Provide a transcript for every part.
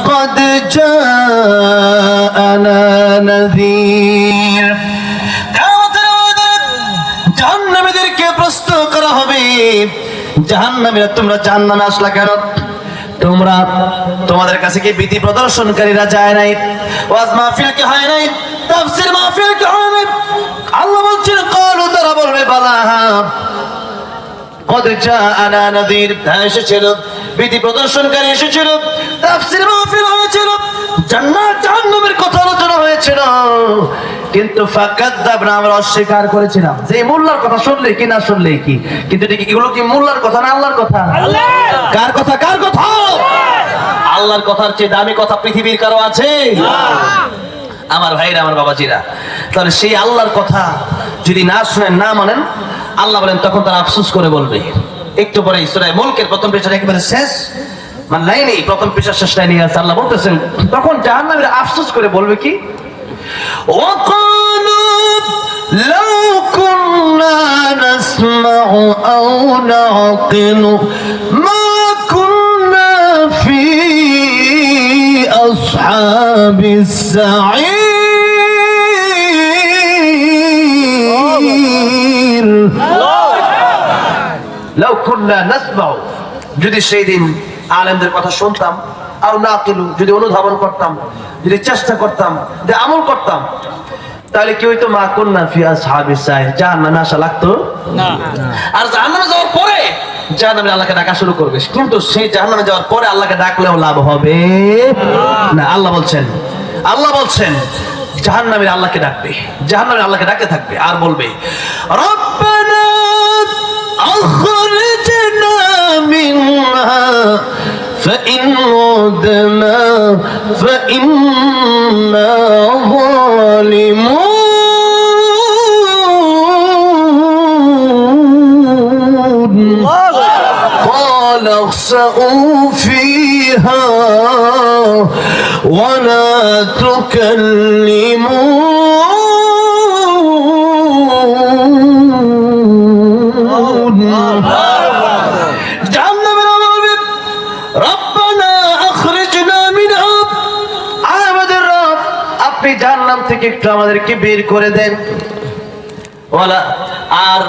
قد جاءنا نذير জাহান্নামীদেরকে প্রশ্ন করা হবে, জাহান্নামীরা তোমরা জাহান্নামে আসলা কেন? তোমরা তোমাদের কাছে কি বিধি প্রদর্শনকারীরা যায় নাই? ওয়াজ মাহফিল কি হয় নাই? তাফসীর মাহফিল কি হয় নাই? আল্লাহ বলছেন ক্বালু, তারা বলবে বালা, قد جاءنا نذير, এসেছিল বিধি প্রদর্শনকারী এসেছিল, তাফসীর মাহফিল হয়েছিল, জান্নাত জাহান্নামের কথা আলোচনা হয়েছিল, কিন্তু ফাকাদ্দাবনা, আমরা অস্বীকার করেছিলাম। যে মোল্লার কথা শুনলে কি না শুনলে কি, কিন্তু এগুলো কি মোল্লার কথা না আল্লাহর কথা? কার কথা? কার কথা? আল্লাহর কথার চেয়ে দামি কথা পৃথিবীর কারো আছে? আমার ভাইরা, আমার বাবাজিরা, তাহলে সেই আল্লাহর কথা যদি না শুনেন, না মানেন, আল্লাহ বলেন তখন তারা আফসোস করে বলবে। একটু পরে সূরা মুলকের প্রথম পৃষ্ঠার একেবারে শেষ লাইনেই, প্রথম পৃষ্ঠার শেষ লাইনে আছে, আল্লাহ বলতেছেন তখন জাহান্নামীরা আফসোস করে বলবে কি, ওয়াকালু লাউ কুননা নাসমাউ আও নাকিলু মা কুননা ফি আসহাবিস সাঈর। লাউ কুননা নাসমাউ, যদি সেই দিন আলেমদের কথা শুনতাম, আর নাকিলু, যদি অনুধাবন করতাম, যদি চেষ্টা করতাম, যদি আমল করতাম, তাহলে কি হইতো? মা কুননা ফি আসহাবিস সাঈর, জাহান্নামে আসা লাগতো না। আর জাহান্নামে যাওয়ার পরে জাহান্নামে আল্লাহকে ডাকা শুরু করবে, কিন্তু সেই জাহান্নামে যাওয়ার পরে আল্লাহকে ডাকলেও লাভ হবে না। আল্লাহ বলছেন জাহান্নামে আল্লাহকে ডাকবে, জাহান্নামে আল্লাহকে ডাকতে থাকবে আর বলবে রব্বানা আখরিজনা মিনহা فإن عدنا فإنا ظالمون قال اخسئوا فيها ولا تكلمون জাহান্নাম থেকে একটু আমাদেরকে বের করে দেন, আর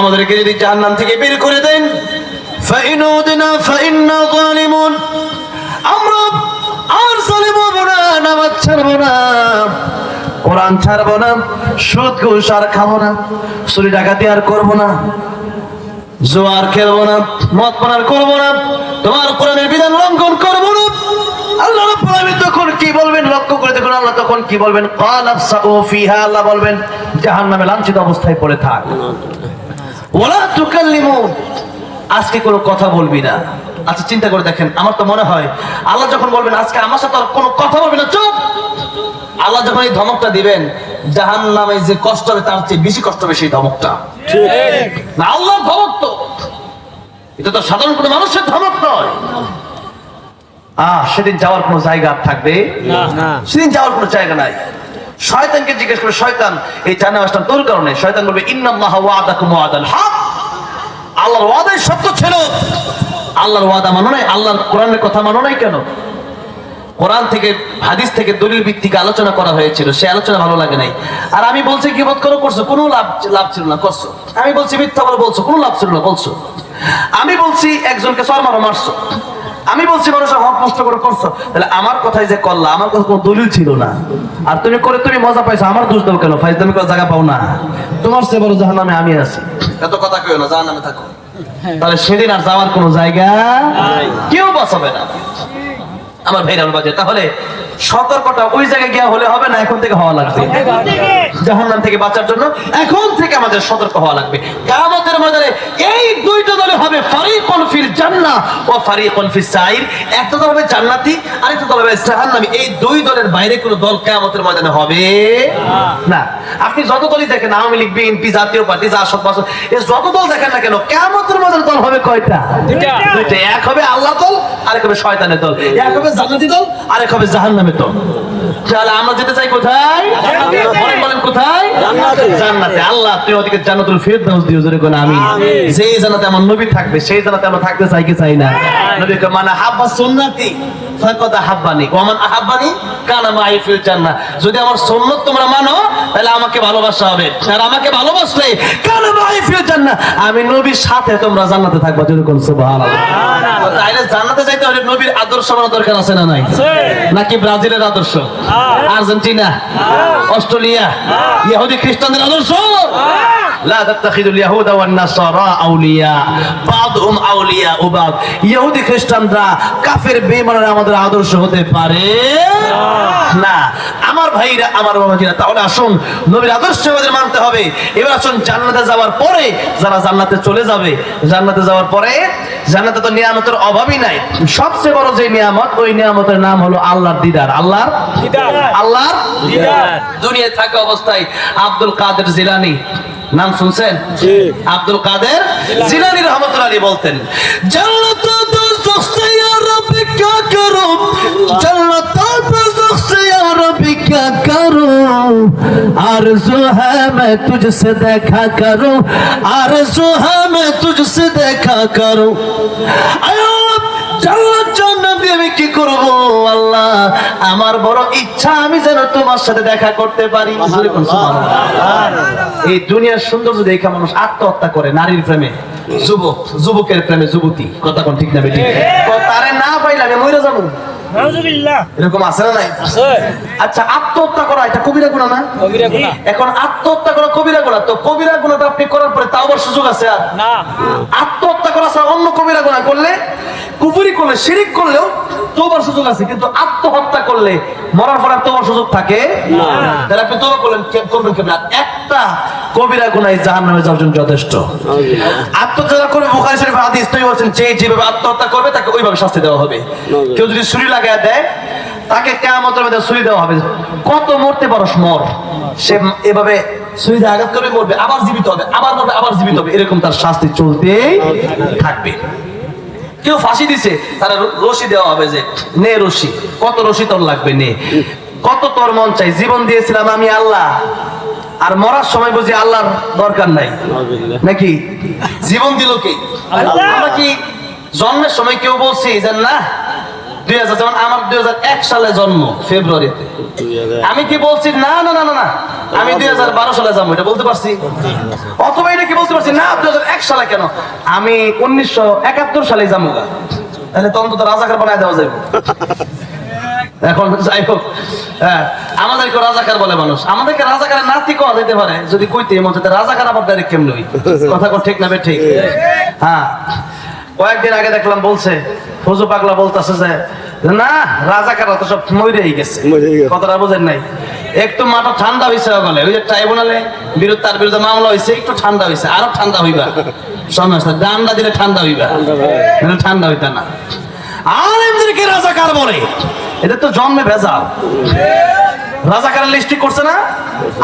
আমাদেরকে যদি জাহান্নাম থেকে বের করে দেন, ফাইন উদিনা ফাইন্না যালিমুন, আমরা আর জালিম হব না, নামাজ ছাড়বো না, কোরআন ছাড়বো না, সুদ ঘুষ আর খাবো না, চুরি ডাকাতি আর করবো না, জোয়ার খেলবো না, মদ পান আর করবো না, তোমার কোরআনের বিধান লঙ্ঘন করবো না। আল্লাহ রাব্বুল আলামিন তখন কি বলবেন? লক্ষ্য করে দেখুন, আল্লাহ তখন কি বলবেন? ক্বালা ফসাউ ফিহা, আল্লাহ বলবেন জাহান্নামে লাঞ্ছিত অবস্থায় পড়ে থাক, ওয়ালা তুকাল্লিমুন, আজকে কোনো কথা বলবি না। আচ্ছা চিন্তা করে দেখেন, আমার তো মনে হয় আল্লাহ যখন বলবেন আজকে আমার সাথে আর কোনো কথা বলবি না, চুপ, আল্লাহ যখন এই ধমকটা দিবেন, জাহান্নামে যে কষ্ট হবে তার চেয়ে বেশি কষ্ট হবে সেই ধমকটা, ঠিক না? আল্লাহর ধমক তো, এটা তো সাধারণ কোনো মানুষের ধমক নয়। সেদিন যাওয়ার কোনো জায়গা থাকবে না, সেদিন যাওয়ার কোনো জায়গা নাই। শয়তানকে জিজ্ঞেস করে, শয়তান এই জাহান্নামে আসলাম তোর কারণে, শয়তান বলবে ইন্নাল্লাহা ওয়াদাকুম ওয়াদাল হক, আল্লাহর ওয়াদাই সত্য ছিল। আল্লাহর ওয়াদা মানো নাই, আল্লাহর কোরআনের কথা মানো নাই কেন? কোরআন থেকে হাদিস থেকে দলিল ভিত্তিক আলোচনা করা হয়েছিল, সেই আলোচনা ভালো লাগে নাই। আর আমি বলছি গীবত করো, করছো, কোনো লাভ ছিল না, করছো। আমি বলছি মিথ্যা বলে, বলছো, কোনো লাভ ছিল না, বলছো। আমি বলছি একজনকে সর মারো, মারছো। আমি বলছি মানুষের হক নষ্ট করে করছো, তাহলে আমার কথাই যে করলা, আমার কথা কোনো দলিল ছিল না, আর তুমি করে তুমি মজা পাইছো, আমার দোষ দাও কেন? ফাইজলামি করে জায়গা পাও না, তোমার চেয়ে বড় জাহান্নামে আমি আছি, এত কথা কেউ না, জাহান্নামে থাকো। তাহলে সেদিন আর যাওয়ার কোনো জায়গা কেউ বাঁচাবে না। আমার ভাইরা বাজে, তাহলে সতর্কতা ওই জায়গায় গিয়া হলে হবে না, এখন থেকে হওয়া লাগবে। জাহান্নাম থেকে বাঁচার জন্য এখন থেকে আমাদের সতর্ক হওয়া লাগবে। কিয়ামতের ময়দানে এই দুইটা দলে হবে, ফারিকুন ফিল জান্নাহ ওয়া ফারিকুন ফিস সাঈর, একটা দল হবে জান্নাতি, আরেকটা দল হবে জাহান্নামী। এই দুই দলের বাইরে কোনো দল কিয়ামতের ময়দানে হবে না। আপনি যত দলই দেখেন, আওয়ামী লীগ, বিএনপি, জাতীয় পার্টি, জাসদ, বাসদ, এই যত দল দেখেন না কেন, কিয়ামতের ময়দানে দল হবে কয়টা? দুইটা। এক হবে আল্লাহ দল, আরেক হবে শয়তানের দল। এক হবে জান্নাতি দল, আরেক হবে জাহান্নামের দল। তাহলে আমরা যেতে চাই কোথায়? বলেন কোথায়? জান্নাতে। আল্লাহ তুই ওদিকে জান্নাতুল ফিরদাউস দিও, জোরে কোন আমিন। যেই জান্নাতে আমার নবী থাকবে সেই জান্নাতে আমরা থাকতে চাই কি চাই না? নবীকে মানে হাব্বা সুন্নতি ফাকাদ আহাব্বানি ওয়া মান আহাব্বানি কানা মাই ফিল জান্নাহ। যদি আমার সুন্নাত তোমরা মানো তাহলে আমাকে ভালোবাসা হবে, আর আমাকে ভালোবাসলে কানা মাই ফিল জান্নাহ, আমি নবীর সাথে তোমরা জান্নাতে থাকবা, জোরে কোন সুবহানাল্লাহ। তাইলে জান্নাতে যাইতে হলে নবীর আদর্শ মানা দরকার আছে না নাই? নাকি ব্রাজিলের আদর্শ, আর্জেন্টিনা, অস্ট্রেলিয়া, ইহুদি খ্রিস্টানদের আদর্শ? লা তাত্তাখিদুল ইয়াহুদা ওয়ান নাসারা আউলিয়া বাদহুম আউলিয়া বাদ। ইহুদি খ্রিস্টানরা কাফের বেঈমানরা আমাদের আদর্শ হতে পারে না। আমার ভাইরা, আমার বাবাজিরা, তাহলে আসুন নবীর আদর্শ আমাদের মানতে হবে। এবার আসুন জান্নাতে যাওয়ার পরে, যারা জান্নাতে চলে যাবে, জান্নাতে যাওয়ার পরে জান্নাতে তো নিয়ামতের অভাবই নাই। সবচেয়ে বড় যে নিয়ামত, ওই নিয়ামতের নাম হলো আল্লাহর দিদার। আল্লাহর দিদার, আল্লাহর দিদার। দুনিয়ায় থাকা অবস্থায় আব্দুল কাদের জিলানী নাম শুনছেন? আব্দুল কাদের জিলানী রাহমাতুল্লাহ আলাইহি বলতেন, জান্নাত দোজখ সে ইয়া রব্বি ক্যা করুম, জান্নাত দোজখ সে ইয়া রব্বি ক্যা করুম, আরজু হ্যায় मैं तुझसे देखा करूं, आरज़ू है मैं तुझसे देखा करूं। জান্নাত জান্নাত আমি কি করব আল্লাহ, আমার বড় ইচ্ছা আমি যেন তোমার সাথে দেখা করতে পারি। সুবহানাল্লাহ। এই দুনিয়ার সৌন্দর্য দেখে মানুষ আত্মহত্যা করে, নারীর প্রেমে, যুবকের প্রেমে যুবতী, কথা কোন ঠিক না বেটি? তারে না পাইলে আমি মরে যাবো, এরকম আছে না নাই? আচ্ছা, আত্মহত্যা করা এটা কবিরা গুনাহ না? এখন আত্মহত্যা করা কবিরা গুনাহ, তো কবিরা গুনাহটা আপনি করার পরে তাওবার সুযোগ আছে আর না? আত্মহত্যা করা ছাড়া অন্য কবিরা গুনাহ করলে, কুফরি করলে, শিরিক করলেও তওবার সুযোগ আছে, কিন্তু আত্মহত্যা করলে মরার পর আর তওবার সুযোগ থাকে না। তাহলে আপনি তওবা করলেন, করবেন কেমন? একটা কবিরা গুনাহ জাহান্নামে যাওয়ার জন্য যথেষ্ট। আত্মহত্যা করবে, বুখারী শরীফের হাদিস তৈরি বলছেন, যে যেভাবে আত্মহত্যা করবে তাকে ওইভাবে শাস্তি দেওয়া হবে। কেউ যদি ছুরি লাগায় দেয় তাকে কিয়ামতের মধ্যে ছুরি দেওয়া হবে। কত মরতে পারস মর, সে এভাবে ছুরি দিয়ে আঘাত করে মরবে, আবার জীবিত হবে, আবার মরবে, আবার জীবিত হবে, এরকম তার শাস্তি চলতেই থাকবে। কেউ ফাঁসি দিছে, তারা রশি দেওয়া হবে, যে নে রশি, কত রশি তোর লাগবে নে, কত তোর মন চাই, জীবন দিয়েছিলাম আমি আল্লাহ, আর মরার সময় বুঝি আল্লাহর দরকার নাই নাকি? জীবন দিল কে? আমরা কি জন্মের সময় কেউ বলছি যে না 2000, যেমন আমার 2001 সালে জন্ম ফেব্রুয়ারিতে, আমি কি বলছি না না না না আমি 2012 সালে যাবো, এটা বলতে পারছি? অথবা এটা কি বলতে পারছি না 2001 সালে কেন, আমি 1971 সালে যাবো, তাহলে তখন তো রাজাকার বানায় দেওয়া যাবে। এখন যাই হোক, হ্যাঁ, আমাদেরকে রাজাকার বলে মানুষ, আমাদেরকে রাজাকারের নাতি কোয়া যেতে পারে যদি কইতে মন চাইতে, রাজাকার আবার ডাইরেক্ট কেমন হই, কথা কোন ঠিক না বে ঠিক? হ্যাঁ, কয়েকদিন আগে দেখলাম বলছে ফজু পাগলা বলতেছে যে না রাজাকাররা তো সব মরেই গেছে, কথাটা বোঝেন নাই? একটু মাথা ঠান্ডা হয়েছে, বলে ওই যে ট্রাইব্যুনালে বিরুদ্ধে, তার বিরুদ্ধে মামলা হয়েছে, একটু ঠান্ডা হয়েছে, আরো ঠান্ডা হইবা সমস্যা, ডান্ডা দিলে ঠান্ডা হইবা, ঠান্ডা হইতা না। আলেমদেরকে রাজাকার বলে, এদের তো জন্মে ভেজাল। রাজাকারের লিস্টি করছে না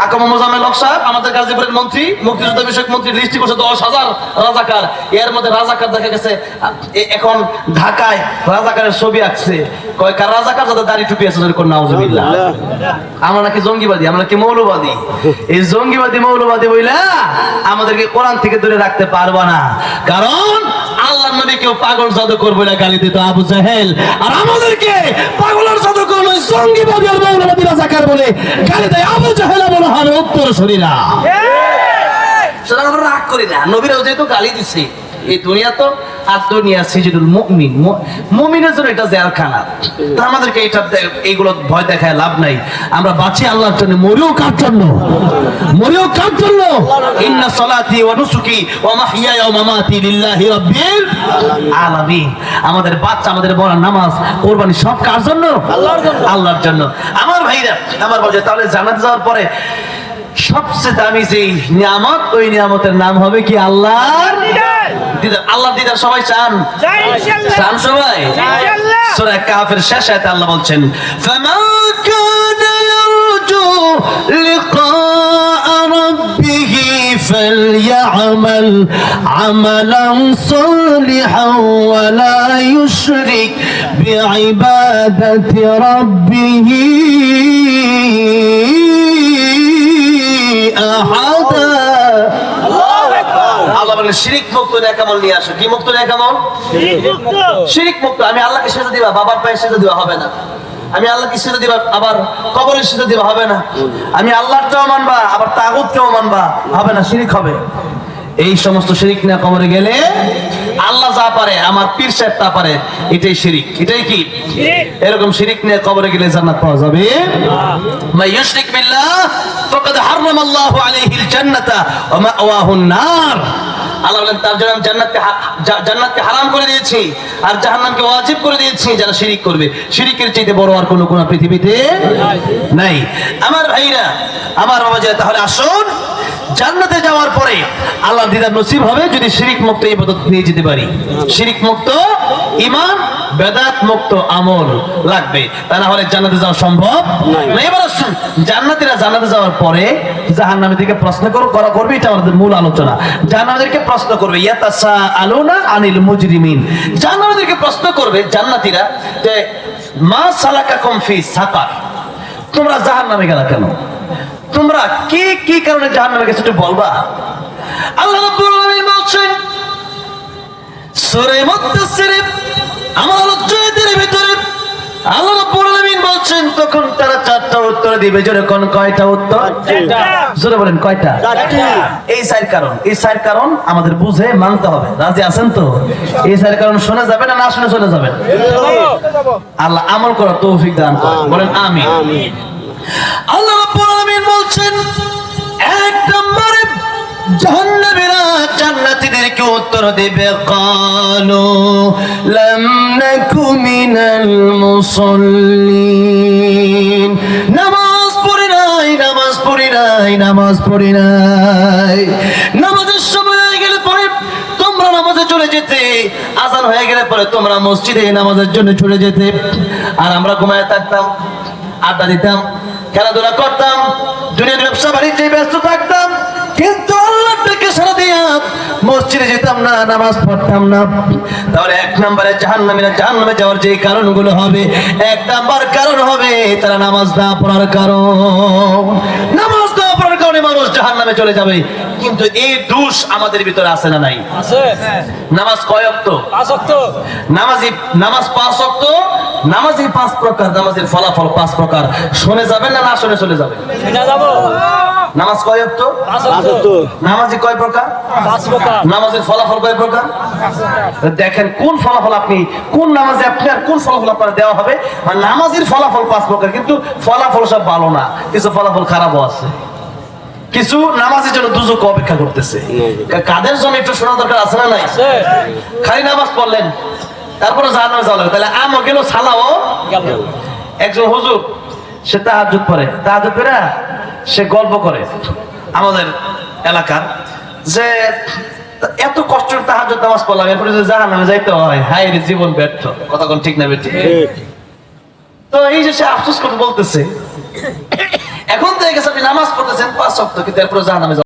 আকামা মোজাম্মেল হক সাহেব, আমাদের গাজীপুরের মন্ত্রী, মুক্তিযুদ্ধ বিষয়ক মন্ত্রী, লিস্টি করছে 10,000 রাজাকার। এর মধ্যে রাজাকার দেখা গেছে এখন ঢাকায় রাজাকারের ছবি আঁকছে, কয় কার রাজাকার যাদের দাড়ি টুপি আছে, যদি কোন নাউজুবিল্লাহ। আমরা নাকি জঙ্গিবাদী, আমরা কি মৌলবাদী? এই জঙ্গিবাদী মৌলবাদী বইলা আমাদেরকে কোরআন থেকে দূরে রাখতে পারবা না, কারণ আল্লাহর নবী কেউ পাগল জাদুকর বলে গালি দিত আবু জাহেল, আর আমাদেরকে পাগলের জাদুকর নয় জঙ্গিবাদী আর মৌলবাদী রাজাকার বলে গালি দেয় আবু জাহেল বলা হবে উত্তরসূরিরা। সুতরাং আমরা রাগ করি না, নবীরাও যেহেতু গালি দিছে, এই দুনিয়া তো আর দুনিয়া সিজনুল মুমিন, মুমিনের জন্য এটা জেলখানা। তা আমাদেরকে এটা এইগুলো ভয় দেখায় লাভ নাই, আমরা বাঁচি আল্লাহর জন্য, মরিও কার জন্য? মরিও কার জন্য? ইন্না সলাতি ওয়া নুসুকি ওয়া মাহইয়ায়া ওয়া মামাতি লিল্লাহি রাব্বিল আলামিন। আমাদের বাচ্চা, আমাদের বড় নামাজ, কুরবানি সব কার জন্য? আল্লাহর জন্য, আল্লাহর জন্য। আমার ভাইরা, আমার বাবা, তাহলে জান্নাতে যাওয়ার পরে সবচেয়ে দামি যে নিয়ামত, ওই নিয়ামতের নাম হবে কি? আল্লাহর দিদার। আল্লাহর দিদার সবাই চান? চান সবাই? সূরা কাফের শেষ আয়াতে আল্লাহ বলছেন, ফামা কানা ইয়ারজু লিকা রাব্বিহি ফালইআমাল আমালান সালিহান ওয়া লা ইউশরিক بعبادة ربه أحدا আল্লাহ বলেন শিরিক মুক্ত নেকামল নিয়ে আসো। কি মুক্ত নেকামল? শিরিক মুক্ত। আমি আল্লাহকে সেজদা দিবা, বাবার পায়ে সেজদা দিবা হবে না। আমি আল্লাহকে সেজদা দিবা, আবার কবরের সেজদা দিবা হবে না। আমি আল্লাহরটাও মানবা, আবার তাগুতটাও মানবা হবে না, শিরিক হবে। এই সমস্ত শিরিক নিয়ে কবরে গেলে আল্লাহ যা পারে, আমার পীর সাহেব তা পারে, এটাই শিরিক। এটাই কি? এরকম শিরিক নিয়ে কবরে গেলে জান্নাত পাওয়া যাবে না। মা ইউশরিক বিল্লাহ ফাকাদ হারামাল্লাহু আলাইহিল জান্নাতা ওয়া মাওয়াহুন নার। আল্লাহ বলেন তার জন্য আমি জান্নাতকে হারাম করে দিয়েছি আর জাহান্নামকে ওয়াজিব করে দিয়েছি যারা শিরিক করবে। শিরিকের চাইতে বড় আর কোনো গুনাহ পৃথিবীতে নাই। আমার ভাইরা, আমার বাবাজিরা, তাহলে আসুন জান্নাতে যাওয়ার পরে আল্লাহ দিদার নসিব হবে যদি শিরিক মুক্ত ইবাদত নিয়ে যেতে পারি। শিরিক মুক্ত ঈমান, বেদাত মুক্ত আমল লাগবে, তা না হলে জান্নাতে যাওয়া সম্ভব না। এবার আসুন জান্নাতীরা জান্নাতে যাওয়ার পরে জাহান্নামীদেরকে প্রশ্ন করবে, এটা আমাদের মূল আলোচনা। জাহান্নামীদেরকে প্রশ্ন করবে ইয়াতাসাআলুনা আনিল মুজরিমিন। জাহান্নামীদেরকে প্রশ্ন করবে জান্নাতীরা যে মা সালাকাকুম ফি সাকার, তোমরা জাহান্নামে গেলা কেন? তোমরা কি কারণে জাহান্নামে গেছো একটু বলবা? আল্লাহ রাব্বুল আলামিন বলছেন সূরা মুদ্দাসসির আমার আলোচনার ভিতরে আল্লাহ রাব্বুল আলামিন বলছেন তখন তারা চারটা উত্তর দিবে। জোরে কোন কয়টা উত্তর? চারটা। জোরে বলেন কয়টা? চারটা। এই চার কারণ, এই চার কারণ আমাদের বুঝে মানতে হবে। রাজি আছেন তো? এই চার কারণ শোনা যাবে না, না শুনে চলে যাবেন? আল্লাহ আমল করার তৌফিক দান করেন, বলেন আমিন। আল্লাহ রাব্বুল আলামিন বলছেন এক নম্বরে জাহান্নামীরা জান্নাতীদেরকে উত্তর দেবে ক্বালু লাম নাকু মিনাল মুসাল্লিন, নামাজ পড়ি নাই, নামাজ পড়ি নাই, নামাজ পড়ি নাই। নামাজের সময় হয়ে গেলে পরে তোমরা নামাজে চলে যেতে, আযান হয়ে গেলে পরে তোমরা মসজিদে নামাজের জন্য চলে যেতে, আর আমরা ঘুমায় থাকতাম, আড্ডা দিতাম, খেলাধুলা করতাম, দুনিয়ার ব্যবসা বাণিজ্যে ব্যস্ত থাকতাম, কিন্তু আল্লাহকে সারা দিয়া মসজিদে যেতাম না, নামাজ পড়তাম না। তাহলে এক নম্বরে জাহান্নামীরা জাহান্নামে যাওয়ার যে কারণগুলো হবে, এক নাম্বার কারণ হবে তারা নামাজ না পড়ার কারণ। নামাজ না পড়ার কারণে মানুষ জাহান্নামে চলে যাবে। কিন্তু এই দোষ আমাদের ভিতরে আছে না নাই? আছে। নামাজ কয় ওয়াক্ত? 5 ওয়াক্ত। নামাজ 5 ওয়াক্ত। নামাজই 5 প্রকার, নামাজের ফলাফল 5 প্রকার। শুনে যাবেন না, না শুনে চলে যাবেন? শুনে যাব। নামাজ কয় ওয়াক্ত? 5 ওয়াক্ত। নামাজই কয় প্রকার? 5 প্রকার। নামাজের ফলাফল কয় প্রকার? 5 প্রকার। দেখেন কোন ফলাফল আপনি, কোন নামাজে আপনি আর কোন ফলাফল আপনার দেওয়া হবে। আর নামাজের ফলাফল 5 প্রকার, কিন্তু ফলাফল সব ভালো না, কিছু ফলাফল খারাপও আছে। কিছু নামাজের জন্য দুজক অপেক্ষা করতেছে। কাদের জন্য একটু শোনা দরকার আছে না নাই? খালি নামাজ পড়লেন তারপরে জাহান্নামে যাওয়া লাগবে, তাহলে আমও গেল, সালাও গেল। একজন হুজুর সে তাহাজ্জুদ পড়ে, তাহাজ্জুদ পড়ে সে গল্প করে আমাদের এলাকার যে এত কষ্টের তাহাজ্জুদ নামাজ পড়লাম, এরপরে যে জাহান্নামে যাইতে হয়, হায় রে জীবন ব্যর্থ। কথা কোন ঠিক না বেঠিক? তো এই যে সে আফসোস করে বলতেছে এখন তো গেছে আপনি নামাজ পড়তেছেন 5 ওয়াক্ত, কিন্তু এরপরে জাহান্নামে